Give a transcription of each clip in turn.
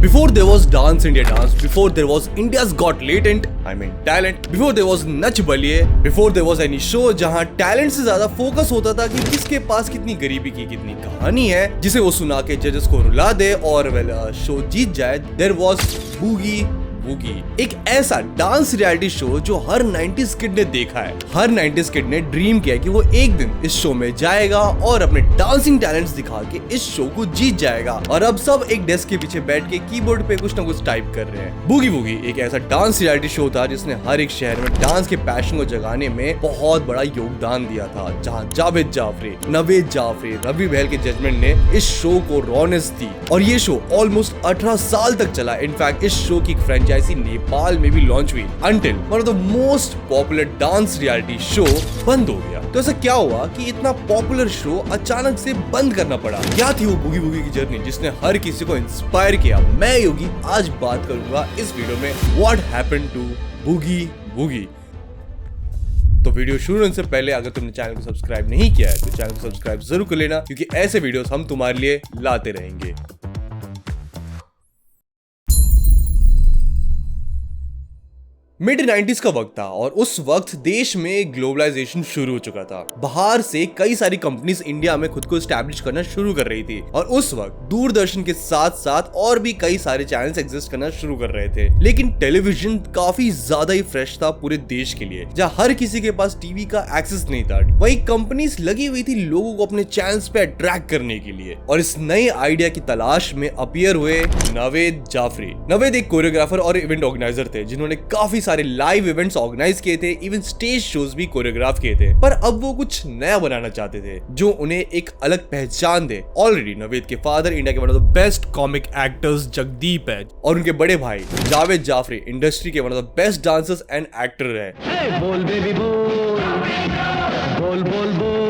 Before there was Dance India Dance, before there was India's Got Talent, before there was Nach Baliye, before there was any show जहाँ talent से ज्यादा focus होता था कि किसके पास कितनी गरीबी की कितनी कहानी है जिसे वो सुना के जजेस को रुला दे और शो जीत जाए, there was बूगी वूगी, एक ऐसा डांस रियलिटी शो जो हर 90s किड ने देखा है। हर 90s किड ने ड्रीम किया कि वो एक दिन इस शो में जाएगा और अपने डांसिंग टैलेंट्स दिखा के इस शो को जीत जाएगा। और अब सब एक डेस्क के पीछे बैठ के कीबोर्ड पे कुछ ना कुछ टाइप कर रहे हैं। बूगी वूगी एक ऐसा डांस रियलिटी शो था जिसने हर एक शहर में डांस के पैशन को जगाने में बहुत बड़ा योगदान दिया था, जहाँ जावेद जाफरी, नवेद जाफरी, रवि बहल के जजमेंट ने इस शो को रौनक दी और ये शो ऑलमोस्ट 18 साल तक चला। इनफैक्ट इस शो की फ्रेंचाइजी नेपाल में भी लॉन्च हुई until one of the most popular dance reality show बंद हो गया। तो ऐसा क्या हुआ कि इतना पॉपुलर शो अचानक से बंद करना पड़ा? क्या थी वो बूगी वूगी की जर्नी जिसने हर किसी को इंस्पायर किया? मैं योगी आज बात करूंगा इस वीडियो में what happened to Boogie Woogie. तो वीडियो शुरू होने से पहले अगर तुमने चैनल को सब्सक्राइब नहीं किया है तो चैनल को सब्सक्राइब जरूर कर लेना, क्योंकि ऐसे वीडियोस हम तुम्हारे लिए लाते रहेंगे। मिड 90s का वक्त था और उस वक्त देश में ग्लोबलाइजेशन शुरू हो चुका था। बाहर से कई सारी कंपनीज इंडिया में खुद को एस्टैब्लिश करना शुरू कर रही थी और उस वक्त दूरदर्शन के साथ साथ और भी कई सारे चैनल्स एग्जिस्ट करना शुरू कर रहे थे। लेकिन टेलीविजन काफी ज्यादा ही फ्रेश था पूरे देश के लिए, जहाँ हर किसी के पास टीवी का एक्सेस नहीं था। वही कंपनीज लगी हुई थी लोगों को अपने चैनल्स पे अट्रैक्ट करने के लिए और इस नए आइडिया की तलाश में अपीयर हुए नवेद जाफरी। नवेद एक कोरियोग्राफर और इवेंट ऑर्गेनाइजर थे जिन्होंने काफी सारे लाइव इवेंट्स ऑर्गेनाइज किए थे, इवन स्टेज शोज भी कोरियोग्राफ किए थे। पर अब वो कुछ नया बनाना चाहते थे जो उन्हें एक अलग पहचान दे। ऑलरेडी नवेद के फादर इंडिया के one of the best comic actors Jagdeep है और उनके बड़े भाई जावेद जाफरी इंडस्ट्री के one of the best dancers and actor है। बोल बेबी बोल, बोल बोल बोल।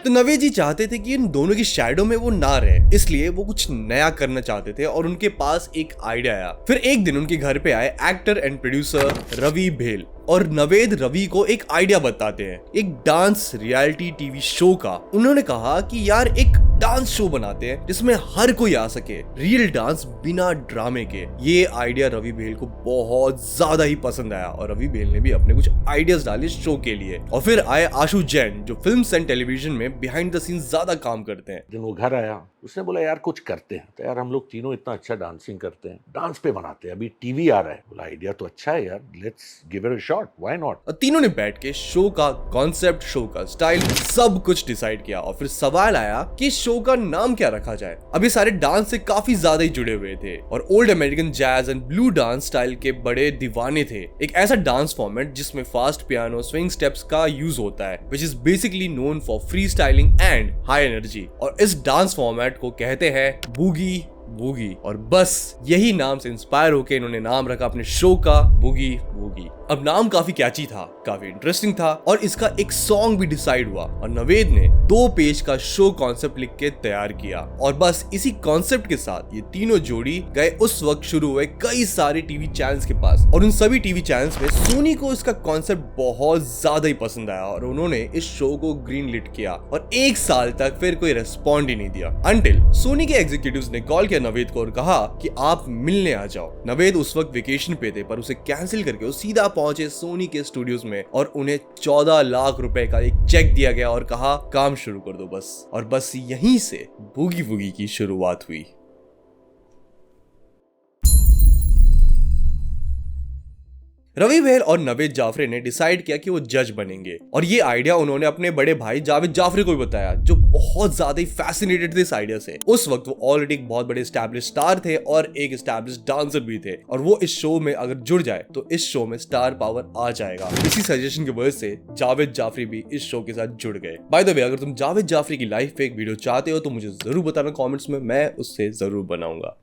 तो नवेद जी चाहते थे कि इन दोनों की शैडो में वो ना रहे, इसलिए वो कुछ नया करना चाहते थे और उनके पास एक आइडिया आया। फिर एक दिन उनके घर पे आए एक्टर एंड प्रोड्यूसर रवि भेल और नवेद रवि को एक आइडिया बताते हैं, एक डांस रियलिटी टीवी शो का। उन्होंने कहा कि यार एक डांस शो बनाते हैं जिसमें हर कोई आ सके, रियल डांस बिना ड्रामे के। ये आइडिया रवि भेल को बहुत ज्यादा ही पसंद आया और रवि भेल ने भी अपने कुछ आइडियाज डाले शो के लिए। और फिर आए आशु जैन जो फिल्म्स एंड टेलीविजन में बिहाइंड द सीन्स ज्यादा काम करते हैं। जब वो घर आया उसने बोला यार कुछ करते हैं, तो यार हम लोग तीनों इतना अच्छा डांसिंग करते हैं, डांस पे बनाते हैं, अभी टीवी आ रहा है। बोला आइडिया तो अच्छा है यार, let's give it a shot, why not. तीनों ने बैठ के शो का कॉन्सेप्ट, शो का स्टाइल सब कुछ डिसाइड किया और फिर सवाल आया कि शो का नाम क्या रखा जाए। अब ये सारे डांस से काफी ज्यादा ही जुड़े हुए थे और old American jazz and blue dance style के बड़े दीवाने थे। एक ऐसा डांस फॉर्मेट जिसमें फास्ट पियानो स्विंग स्टेप्स का यूज होता है, which is basically known for free styling and high energy. और इस डांस फॉर्मेट को कहते हैं बूगी वूगी। और बस यही नाम से इंस्पायर होकर इन्होंने नाम रखा अपने शो का बूगी वूगी। अब नाम काफी कैची था, काफी इंटरेस्टिंग था और इसका एक सॉन्ग भी डिसाइड हुआ और नवेद ने 2 पेज का शो कॉन्सेप्ट लिख के तैयार किया। और बस इसी कॉन्सेप्ट के साथ ये तीनों जोड़ी गए उस वक्त शुरू हुए कई सारे टीवी चैनल्स के पास और उन सभी टीवी चैनल्स में सोनी को इसका कॉन्सेप्ट बहुत ज्यादा ही पसंद आया और उन्होंने इस शो को ग्रीन लिट किया और 1 साल तक फिर कोई रेस्पॉन्ड ही नहीं दिया अंटिल सोनी के एग्जीक्यूटिव्स ने कॉल किया नवेद को और कहा कि आप मिलने आ जाओ। नवेद उस वक्त वेकेशन पे थे पर उसे कैंसिल करके वो सीधा पहुंचे सोनी के स्टूडियोज में और उन्हें 14 लाख रुपए का एक चेक दिया गया और कहा काम शुरू कर दो बस। और बस यहीं से बूगी वूगी की शुरुआत हुई। रवि बहल और नवेद जाफरी ने डिसाइड किया कि वो जज बनेंगे और ये आइडिया उन्होंने अपने बड़े भाई जावेद जाफरी को भी बताया, जो बहुत ज्यादा ही फैसिनेटेड थे इस आइडिया से। उस वक्त वो ऑलरेडी एक बहुत बड़े एस्टैब्लिश स्टार थे और एक एस्टैब्लिश डांसर भी थे और वो इस शो में अगर जुड़ जाए तो इस शो में स्टार पावर आ जाएगा। इसी सजेशन की वजह से जावेद जाफरी भी इस शो के साथ जुड़ गए। बाय द वे, अगर तुम जावेद जाफरी की लाइफ पे एक वीडियो चाहते हो तो मुझे जरूर बताना कॉमेंट्स में, मैं उससे जरूर बनाऊंगा।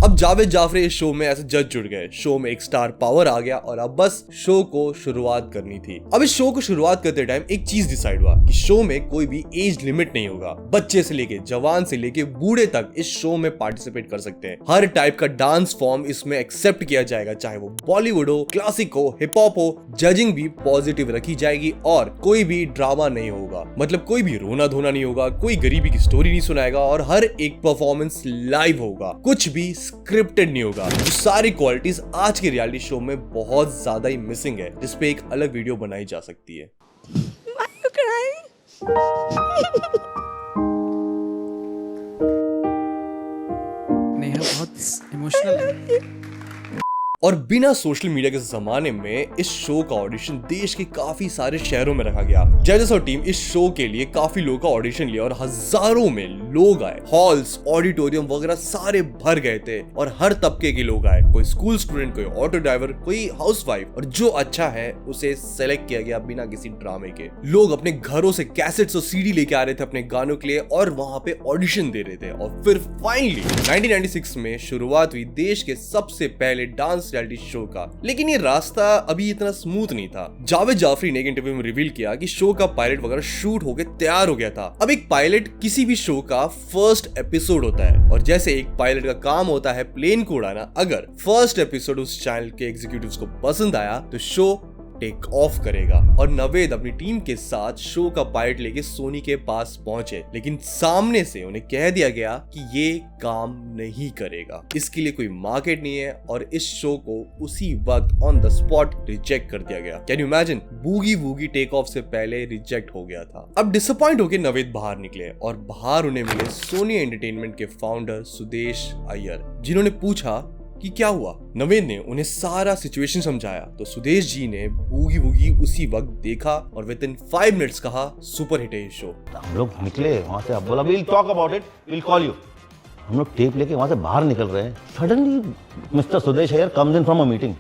अब जावेद जाफरी इस शो में ऐसे जज जुड़ गए, शो में एक स्टार पावर आ गया और अब बस शो को शुरुआत करनी थी। अब इस शो को शुरुआत करते टाइम एक चीज डिसाइड हुआ कि शो में कोई भी एज लिमिट नहीं होगा। बच्चे से लेके जवान से लेके बूढ़े तक इस शो में पार्टिसिपेट कर सकते हैं। हर टाइप का डांस फॉर्म इसमें एक्सेप्ट किया जाएगा, चाहे वो बॉलीवुड हो, क्लासिक हो, हिप हॉप हो। जजिंग भी पॉजिटिव रखी जाएगी और कोई भी ड्रामा नहीं होगा, मतलब कोई भी रोना धोना नहीं होगा, कोई गरीबी की स्टोरी नहीं सुनाएगा और हर एक परफॉर्मेंस लाइव होगा, कुछ भी स्क्रिप्टेड नहीं होगा। जो सारी क्वालिटीज आज के रियलिटी शो में बहुत ज्यादा ही मिसिंग है, जिसपे एक अलग वीडियो बनाई जा सकती है। नेहा बहुत इमोशनल है। और बिना सोशल मीडिया के जमाने में इस शो का ऑडिशन देश के काफी सारे शहरों में रखा गया। जजेस और टीम इस शो के लिए काफी लोगों का ऑडिशन लिया और हजारों में लोग आए। हॉल्स, ऑडिटोरियम वगैरह सारे भर गए थे और हर तबके के लोग आए। कोई स्कूल स्टूडेंट, कोई ऑटो ड्राइवर, कोई हाउसवाइफ, और जो अच्छा है उसे सेलेक्ट किया गया बिना किसी ड्रामे के। लोग अपने घरों से कैसेट्स और सीडी लेके आ रहे थे अपने गानों के लिए और वहां पे ऑडिशन दे रहे थे। और फिर फाइनली 1996 में शुरुआत हुई देश के सबसे पहले डांस रियलिटी शो का। लेकिन ये रास्ता अभी इतना स्मूथ नहीं था। जावेद जाफरी ने एक इंटरव्यू में रिवील किया कि शो का पायलट वगैरह शूट होके तैयार हो गया था। अब एक पायलट किसी भी शो का फर्स्ट एपिसोड होता है और जैसे एक पायलट का काम होता है प्लेन को उड़ाना, अगर फर्स्ट एपिसोड उस चैनल के एग्जीक्यूटिव्स को पसंद आया तो शो टेक ऑफ करेगा। और नवेद अपनी टीम के साथ शो का पायलट लेके सोनी के पास पहुंचे, लेकिन सामने से उन्हें कह दिया गया कि ये काम नहीं करेगा, इसके लिए कोई मार्केट नहीं है और इस शो को उसी वक्त ऑन द स्पॉट रिजेक्ट कर दिया गया। Can you imagine? Boogie Woogie take off से पहले रिजेक्ट हो गया था। अब डिसअपॉइंट होकर नवेद बाहर निकले और बाहर उन्हें मिले सोनी एंटरटेनमेंट के फाउंडर सुदेश अय्यर, जिन्होंने पूछा कि क्या हुआ। नवेद ने उन्हें सारा सिचुएशन समझाया तो सुदेश जी ने बूगी वूगी उसी वक्त देखा और विद इन 5 मिनट्स कहा सुपर हिट है ये शो। हम लोग निकले वहां से, अब बोला will talk about it, will call you. हम लोग टेप लेके वहां से बाहर निकल रहे हैं, suddenly mister Sudesh Iyer comes in from a meeting,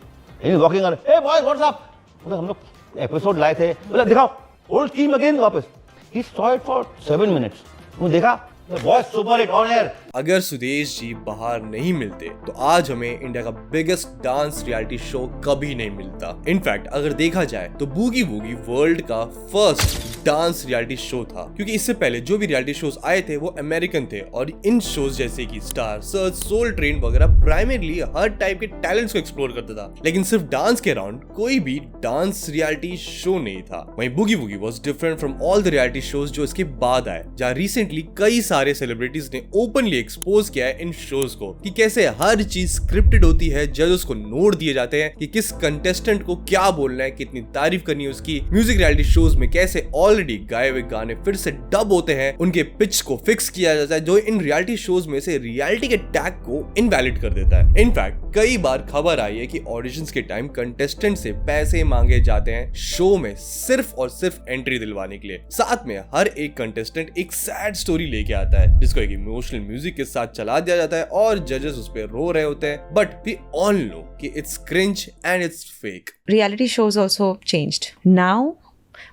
he walking around, hey boys what's up. बोला हम लोग एपिसोड लाए थे, बोला दिखाओ ओल्ड टीम अगेन वापस। He saw it for 7 minutes, वो देखा boys super hit on air. अगर सुदेश जी बाहर नहीं मिलते तो आज हमें इंडिया का बिगेस्ट डांस रियलिटी शो कभी नहीं मिलता। इनफैक्ट अगर देखा जाए तो बूगी वूगी वर्ल्ड का फर्स्ट डांस रियलिटी शो था, क्योंकि इससे पहले जो भी रियलिटी शोज आए थे वो अमेरिकन थे और इन शोज जैसे कि स्टार सर्च, सोल ट्रेन वगैरह प्राइमरली हर टाइप के टैलेंट्स को एक्सप्लोर करता था, लेकिन सिर्फ डांस के अराउंड कोई भी डांस रियलिटी शो नहीं था। वहीं boogie woogie was different from all the reality shows जो इसके बाद आए, जहां रिसेंटली कई सारे सेलिब्रिटीज ने ओपनली एक्सपोज किया है इन शोज को कि कैसे हर चीज स्क्रिप्टेड होती है। जजेस को नोट दिए जाते हैं कि किस कंटेस्टेंट को क्या बोलना है, कितनी तारीफ करनी है उसकी। म्यूजिक रियलिटी शोज में कैसे ऑलरेडी गाए हुए गाने फिर से डब होते हैं, उनके पिच को फिक्स किया जाता है, जो इन रियलिटी शोज में से रियलिटी के टैग को इनवैलिड कर देता है। इनफैक्ट कई बार खबर आई है कि ऑडिशंस के टाइम कंटेस्टेंट से पैसे मांगे जाते हैं शो में सिर्फ और सिर्फ एंट्री दिलवाने के लिए। साथ में हर एक कंटेस्टेंट एक सैड स्टोरी लेके आता है जिसको एक इमोशनल म्यूजिक के साथ चला दिया जाता है और जजेस उस पे रो रहे होते हैं, बट वी ऑल नो कि it's cringe and it's fake. Reality shows also changed. Now,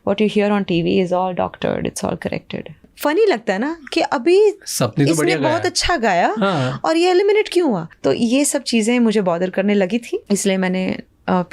what you hear on TV is all doctored, it's all corrected. Funny लगता है ना कि अभी सपने तो बढ़िया इसने बहुत गाया। अच्छा गाया हाँ। और ये एलिमिनेट क्यों हुआ। तो ये सब चीजें मुझे बॉदर करने लगी थी, इसलिए मैंने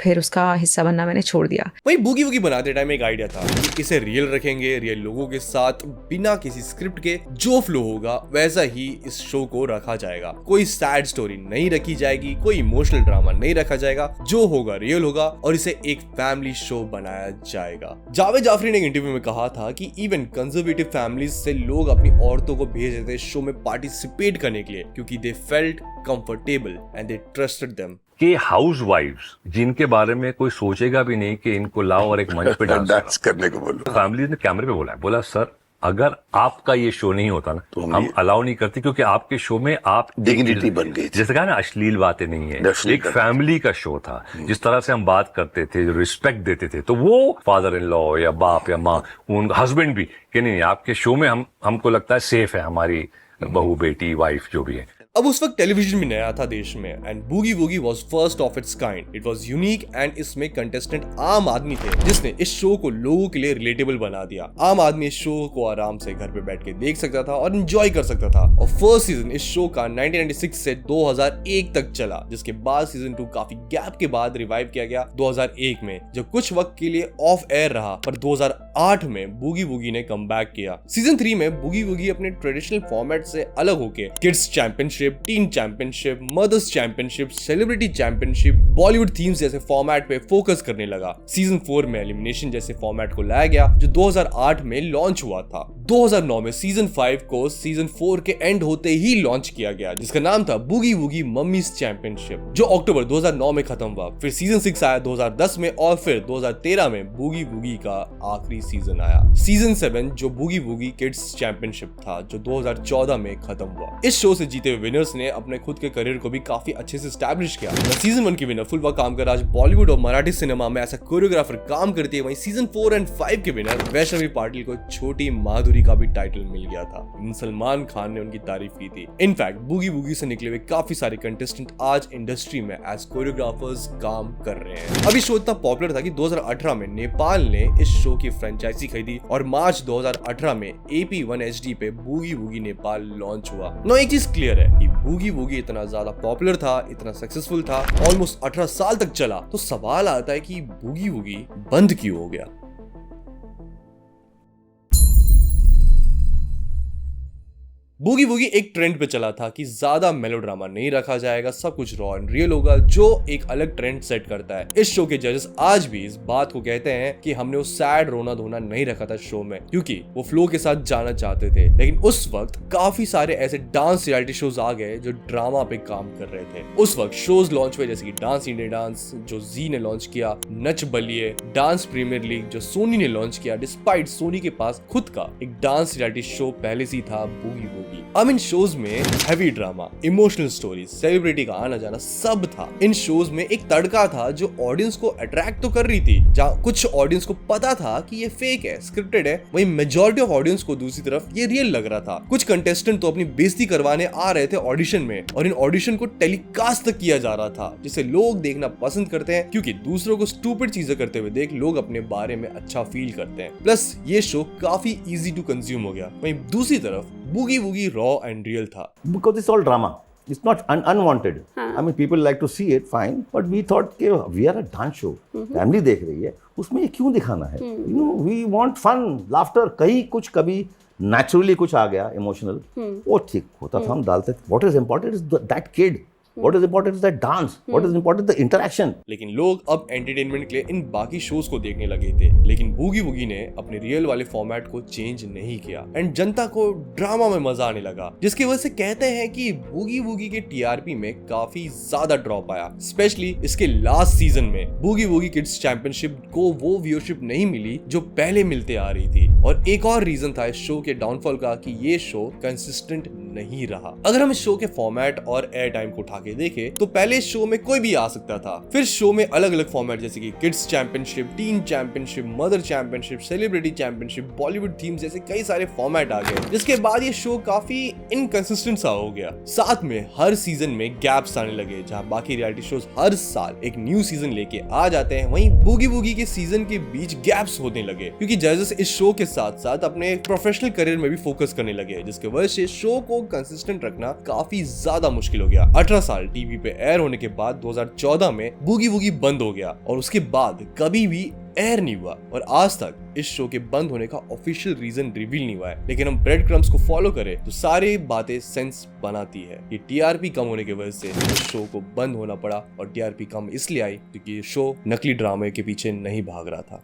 फिर उसका हिस्सा बनना मैंने छोड़ दिया। वही बूगी वूगी बनाते टाइम एक आइडिया था कि इसे रियल रखेंगे, रियल लोगों के साथ बिना किसी स्क्रिप्ट के जो फ्लो होगा वैसा ही इस शो को रखा जाएगा। कोई सैड स्टोरी नहीं रखी जाएगी, कोई इमोशनल ड्रामा नहीं रखा जाएगा, जो होगा रियल होगा और इसे एक फैमिली शो बनाया जाएगा। जावेद जाफरी ने एक इंटरव्यू में कहा था कि इवन कंजर्वेटिव फैमिलीज से लोग अपनी औरतों को भेज देते थे शो में पार्टिसिपेट करने के लिए, क्योंकि they felt comfortable and they trusted them. कि हाउसवाइफ्स जिनके बारे में कोई सोचेगा भी नहीं कि इनको लाओ और एक मंच पे डांस करने को बोलो। फैमिली ने कैमरे पे बोला सर अगर आपका ये शो नहीं होता ना तो हम अलाउ नहीं करते, क्योंकि आपके शो में आप डिग्निटी बन गई थी। जैसे कहा ना अश्लील बातें नहीं है, एक फैमिली का शो था। जिस तरह से हम बात करते थे, रिस्पेक्ट देते थे, तो वो फादर इन लॉ या बाप या माँ, उन हस्बैंड भी कि नहीं आपके शो में हमको लगता है सेफ है हमारी बहू बेटी वाइफ जो भी है। अब उस वक्त टेलीविजन भी नया था देश में and boogie woogie was first of its kind. It was unique and इसमें कंटेस्टेंट आम आदमी थे जिसने इस शो को लोगों के लिए रिलेटेबल बना दिया। आम आदमी इस शो को आराम से घर पे बैठ के देख सकता था और एंजॉय कर सकता था। और फर्स्ट सीजन इस शो का 1996 से 2001 तक चला, जिसके बाद सीजन 2 काफी गैप के बाद रिवाइव किया गया 2001 में, जो कुछ वक्त के लिए ऑफ एयर रहा, पर 2008 में बूगी वूगी ने कमबैक किया। सीजन 3 में बूगी वूगी अपने ट्रेडिशनल फॉर्मेट से अलग होके kids championship, teen championship, mothers championship, celebrity championship, Bollywood themes जैसे फॉर्मेट पे फोकस करने लगा। सीजन 4 में एलिमिनेशन जैसे फॉर्मेट को लाया गया जो 2008 में लॉन्च हुआ था। 2009 में सीजन 5 को सीजन 4 के एंड होते ही लॉन्च किया गया, जिसका नाम था बूगी वूगी मम्मीज चैंपियनशिप, जो अक्टूबर 2009 में खत्म हुआ। फिर सीजन 6 आया 2010 में और फिर 2013 में बूगी वूगी का आखिरी सीजन आया, सीजन 7, जो बूगी वूगी किड्स चैंपियनशिप था, जो 2014 में खत्म हुआ। इस शो से जीते हुए विनर्स ने अपने खुद के करियर को भी काफी अच्छे से एस्टैब्लिश किया। सीजन 1 की विनर फुलवा कामकर आज बॉलीवुड और मराठी सिनेमा में ऐसा कोरियोग्राफर काम करती है। वहीं सीजन 4 एंड 5 के विनर वैष्णवी पाटिल को छोटी माधुरी का भी टाइटल मिल गया था। सलमान खान ने उनकी तारीफ की थी। इनफैक्ट बूगी वूगी से निकले हुए काफी सारे कंटेस्टेंट आज इंडस्ट्री में एज कोरियोग्राफर्स काम कर रहे हैं। अभी शो इतना पॉपुलर था कि 2018 में नेपाल ने इस शो की फ्रेंचाइजी खरीदी और मार्च 2018 में AP1 HD पे बूगी वूगी नेपाल लॉन्च हुआ। नो, एक चीज क्लियर है कि बूगी वूगी इतना ज्यादा पॉपुलर था, इतना सक्सेसफुल था, ऑलमोस्ट 18 साल तक चला, तो सवाल आता है कि बूगी वूगी बंद क्यों हो गया। बूगी वूगी एक ट्रेंड पे चला था कि ज्यादा मेलोड्रामा नहीं रखा जाएगा, सब कुछ रॉ एंड रियल होगा, जो एक अलग ट्रेंड सेट करता है। इस शो के जजेस आज भी इस बात को कहते हैं कि हमने वो सैड रोना धोना नहीं रखा था शो में, क्योंकि वो फ्लो के साथ जाना चाहते थे। लेकिन उस वक्त काफी सारे ऐसे डांस रियलिटी शोज आ गए जो ड्रामा पे काम कर रहे थे। उस वक्त शोज लॉन्च हुए जैसे कि डांस इंडिया डांस जो जी ने लॉन्च किया, Nach Baliye, dance premiere league जो सोनी ने लॉन्च किया, डिस्पाइट सोनी के पास खुद का एक डांस रियलिटी शो पहले से था बूगी वूगी। अब इन शोज में heavy drama, emotional stories, celebrity का आना जाना सब था। इन शोज में एक तड़का था जो ऑडियंस को अट्रैक्ट तो कर रही थी, जहाँ कुछ ऑडियंस को पता था कि ये फेक है, स्क्रिप्टेड है, वहीं मेजॉरिटी ऑफ ऑडियंस को दूसरी तरफ ये रियल लग रहा था। कुछ कंटेस्टेंट तो अपनी बेइज्जती करवाने आ रहे थे ऑडिशन में, और इन ऑडिशन को टेलीकास्ट तक किया जा रहा था, जिसे लोग देखना पसंद करते हैं, क्योंकि दूसरों को स्टूपिड चीजें करते हुए देख लोग अपने बारे में अच्छा फील करते हैं। प्लस ये शो काफी इजी टू कंज्यूम हो गया। वहीं दूसरी तरफ boogie woogie raw and real था। Because it's all drama. It's not unwanted. I mean, people like to see it, fine. But we thought कि we are a dance show. Family देख रही है, उसमें ये क्यों दिखाना है? You know, we want fun, laughter. कहीं कुछ कभी naturally कुछ आ गया emotional, वो ठीक होता था, हम डालते थे. What is important is that kid. What is important is that dance. What is important is the interaction. लेकिन लोग अब एंटरटेनमेंट के लिए इन बाकी शोज को देखने लगे थे, लेकिन बूगी वूगी ने अपने रियल वाले फॉर्मेट को चेंज नहीं किया एंड जनता को ड्रामा में मजा आने लगा, जिसकी वजह से कहते हैं कि बूगी वूगी के टीआरपी में काफी ज्यादा ड्रॉप आया। स्पेशली इसके लास्ट सीजन में बूगी वूगी किड्स चैंपियनशिप को वो व्यूअरशिप नहीं मिली जो पहले मिलते आ रही थी। और एक और रीजन था इस शो के डाउनफॉल का कि ये शो कंसिस्टेंट नहीं रहा। अगर हम इस शो के फॉर्मेट और एयर टाइम को उठा के देखें तो पहले शो में कोई भी आ सकता था, फिर शो में अलग अलग फॉर्मेट जैसे कि kids championship, teen championship, mother championship, celebrity championship, Bollywood themes जैसे कई सारे फॉर्मेट आ गए, जिसके बाद ये शो काफी इनकंसिस्टेंट सा हो गया। साथ में हर सीजन में गैप्स आने लगे, जहां बाकी रियलिटी शोज हर साल एक न्यू सीजन लेके आ जाते हैं, वहीं बूगी वूगी के सीजन के बीच गैप्स होने लगे, क्योंकि जजेस इस शो के साथ साथ अपने प्रोफेशनल करियर में भी फोकस करने लगे, जिसके वजह से शो को कंसिस्टेंट रखना काफी ज्यादा मुश्किल हो गया। 18 साल टीवी पे एयर होने के बाद 2014 में बूगी वूगी बंद हो गया और उसके बाद कभी भी एयर नहीं हुआ, और आज तक इस शो के बंद होने का ऑफिशियल रीजन रिवील नहीं हुआ है। लेकिन हम ब्रेड क्रम्स को फॉलो करें तो सारी बातें सेंस बनाती है। ये टीआरपी कम होने की वजह से इस शो को बंद होना पड़ा, और टीआरपी कम इसलिए आई क्योंकि ये शो नकली ड्रामे के पीछे नहीं भाग रहा था।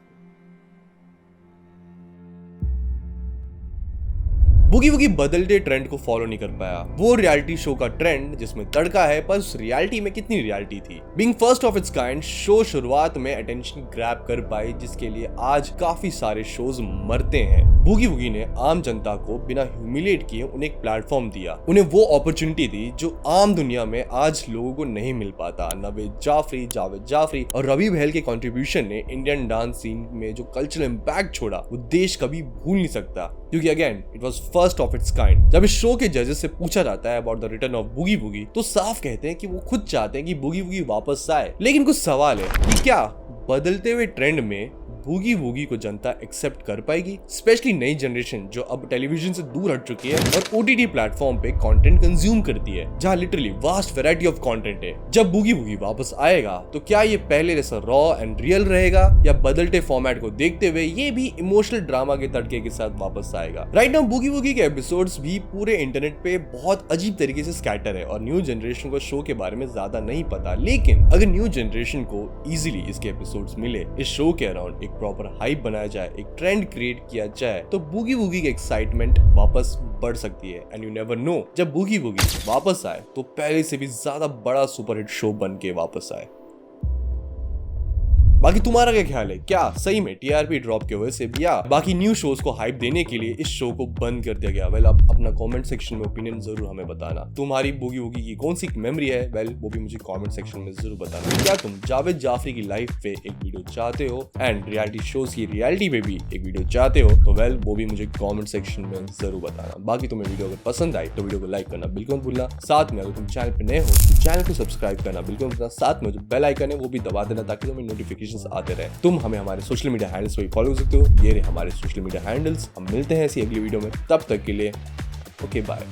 बूगी वूगी बदलते ट्रेंड को फॉलो नहीं कर पाया। वो रियलिटी शो का ट्रेंड जिसमें तड़का है, पर उस रियलिटी में कितनी रियलिटी थी। Being first of its kind, show शुरुआत में अटेंशन ग्रैब कर पाई, जिसके लिए आज काफी सारे शोज मरते हैं। बूगी वूगी ने आम जनता को बिना ह्यूमिलिएट किए उन्हें एक प्लेटफॉर्म दिया, उन्हें वो अपॉर्चुनिटी दी जो आम दुनिया में आज लोगों को नहीं मिल पाता। नवेद जाफरी, जावेद जाफरी और रवि बहल के कंट्रीब्यूशन ने इंडियन डांस सीन में जो कल्चरल इंपैक्ट छोड़ा वो देश कभी भूल नहीं सकता। क्योंकि again it was first of its kind. जब इस शो के जजेस से पूछा जाता है about the return of boogie Woogie तो साफ कहते हैं कि वो खुद चाहते हैं कि बूगी वूगी वापस आए, लेकिन कुछ सवाल है कि क्या बदलते हुए ट्रेंड में बूगी वूगी को जनता एक्सेप्ट कर पाएगी, स्पेशली नई जनरेशन जो अब टेलीविजन से दूर हट चुकी है और ओटीटी प्लेटफॉर्म पे कंटेंट कंज्यूम करती है जहां literally vast variety of content है। जब बूगी वूगी वापस आएगा तो क्या ये पहले जैसा रॉ एंड रियल रहेगा या बदलते फॉर्मेट को देखते हुए ये भी इमोशनल ड्रामा के तड़के के साथ वापस आएगा। राइट नाउ बूगी वूगी के एपिसोड्स भी पूरे इंटरनेट पे बहुत अजीब तरीके से स्कैटर है और न्यू जनरेशन को शो के बारे में ज्यादा नहीं पता, लेकिन अगर न्यू जनरेशन को इजीली इसके एपिसोड्स मिले, इस शो के अराउंड प्रॉपर हाइप बनाया जाए, एक ट्रेंड क्रिएट किया जाए तो बूगी वूगी की एक्साइटमेंट वापस बढ़ सकती है। एंड यू नेवर नो, जब बूगी वूगी वापस आए तो पहले से भी ज्यादा बड़ा सुपरहिट शो बन के वापस आए। बाकी तुम्हारा क्या ख्याल है, क्या सही में टीआरपी ड्रॉप की वजह से भी या बाकी न्यू शोज को हाइप देने के लिए इस शो को बंद कर दिया गया? वेल, आप अपना कमेंट सेक्शन में ओपिनियन जरूर हमें बताना। तुम्हारी बूगी वूगी की कौन सी मेमोरी है, वेल वो भी मुझे कमेंट सेक्शन में जरूर बताना। क्या तुम जावेद जाफरी की लाइफ पे एक वीडियो चाहते हो एंड रियलिटी शोज की रियलिटी पे भी एक वीडियो चाहते हो तो वेल वो भी मुझे कमेंट सेक्शन में जरूर बताना। बाकी तुम्हें वीडियो अगर पसंद आई तो वीडियो को लाइक करना बिल्कुल मत भूलना। साथ में अगर तुम चैनल पे नए हो तो चैनल को सब्सक्राइब करना बिल्कुल मत भूलना। साथ में जो बेल आइकन है वो भी दबा देना ताकि तुम्हें नोटिफिकेशंस आते रहे। तुम हमें हमारे सोशल मीडिया हैंडल्स पे फॉलो कर सकते हो। ये रहे हमारे सोशल मीडिया हैंडल्स। हम मिलते हैं ऐसी अगली वीडियो में, तब तक के लिए ओके बाय।